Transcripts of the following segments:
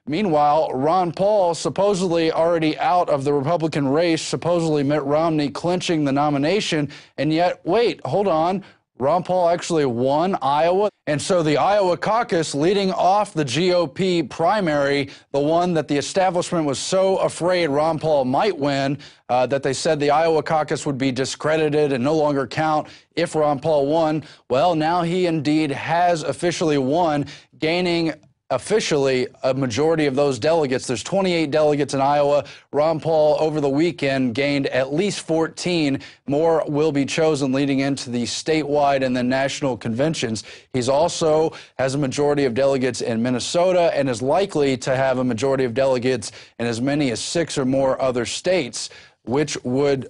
Meanwhile, Ron Paul supposedly already out of the Republican race, supposedly Mitt Romney clinching the nomination, and yet, wait, hold on. Ron Paul actually won Iowa. And so the Iowa caucus leading off the GOP primary, the one that the establishment was so afraid Ron Paul might win, that they said the Iowa caucus would be discredited and no longer count if Ron Paul won. Well, now he indeed has officially won, gaining officially a majority of those delegates. There's 28 delegates in Iowa. Ron Paul over the weekend gained at least 14. More will be chosen leading into the statewide and the national conventions. He's also has a majority of delegates in Minnesota and is likely to have a majority of delegates in as many as 6 or more other states, which would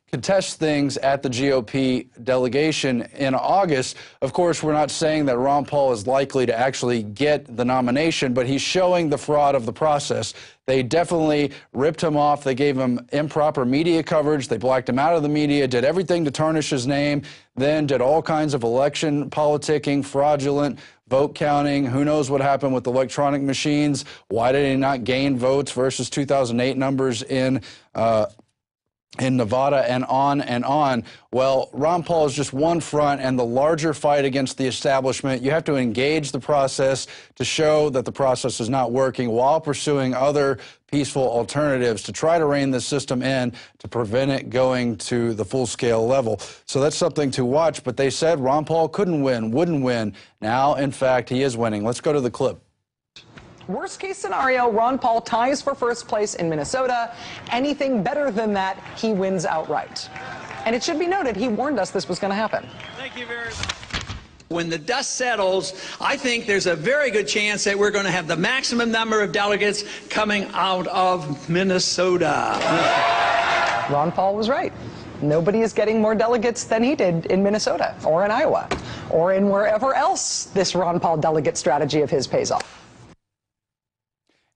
contest things at the GOP delegation in August. Of course, we're not saying that Ron Paul is likely to actually get the nomination, but he's showing the fraud of the process. They definitely ripped him off. They gave him improper media coverage. They blacked him out of the media, did everything to tarnish his name, then did all kinds of election politicking, fraudulent vote counting. Who knows what happened with electronic machines? Why did he not gain votes versus 2008 numbers in Nevada, and on and on. Well, Ron Paul is just one front, and the larger fight against the establishment, you have to engage the process to show that the process is not working while pursuing other peaceful alternatives to try to rein this system in to prevent it going to the full-scale level. So that's something to watch, but they said Ron Paul couldn't win, wouldn't win. Now, in fact, he is winning. Let's go to the clip. Worst case scenario, Ron Paul ties for first place in Minnesota. Anything better than that, he wins outright. And it should be noted, he warned us this was going to happen. Thank you very much. When the dust settles, I think there's a very good chance that we're going to have the maximum number of delegates coming out of Minnesota. Ron Paul was right. Nobody is getting more delegates than he did in Minnesota or in Iowa or in wherever else this Ron Paul delegate strategy of his pays off.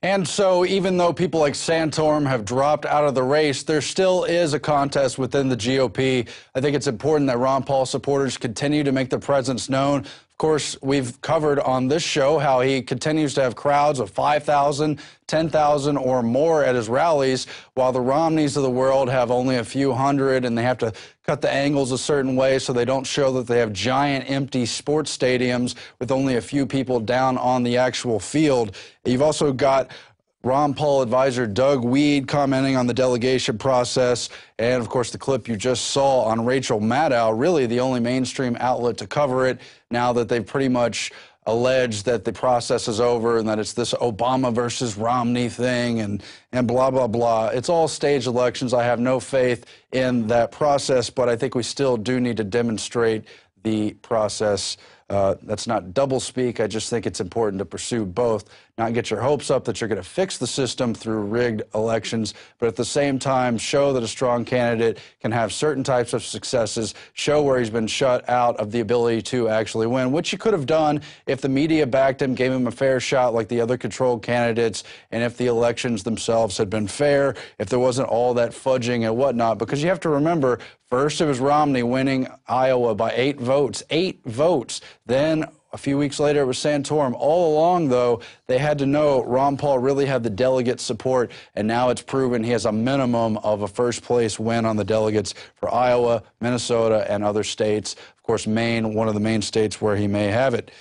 And so even though people like Santorum have dropped out of the race, there still is a contest within the GOP. I think it's important that Ron Paul supporters continue to make their presence known. Of course, we've covered on this show how he continues to have crowds of 5,000, 10,000 or more at his rallies, while the Romneys of the world have only a few hundred, and they have to cut the angles a certain way so they don't show that they have giant empty sports stadiums with only a few people down on the actual field. You've also got Ron Paul advisor Doug Weed commenting on the delegation process, and of course the clip you just saw on Rachel Maddow, really the only mainstream outlet to cover it now that they've pretty much alleged that the process is over and that it's this Obama versus Romney thing and blah, blah, blah. It's all staged elections. I have no faith in that process, but I think we still do need to demonstrate the process. That's not doublespeak. I just think it's important to pursue both, not get your hopes up that you're going to fix the system through rigged elections, but at the same time show that a strong candidate can have certain types of successes, show where he's been shut out of the ability to actually win, which he could have done if the media backed him, gave him a fair shot like the other controlled candidates, and if the elections themselves had been fair, if there wasn't all that fudging and whatnot. Because you have to remember, first it was Romney winning Iowa by 8 votes. 8 votes. Then a few weeks later, it was Santorum. All along, though, they had to know Ron Paul really had the delegate support, and now it's proven he has a minimum of a first-place win on the delegates for Iowa, Minnesota, and other states. Of course, Maine, one of the main states where he may have it.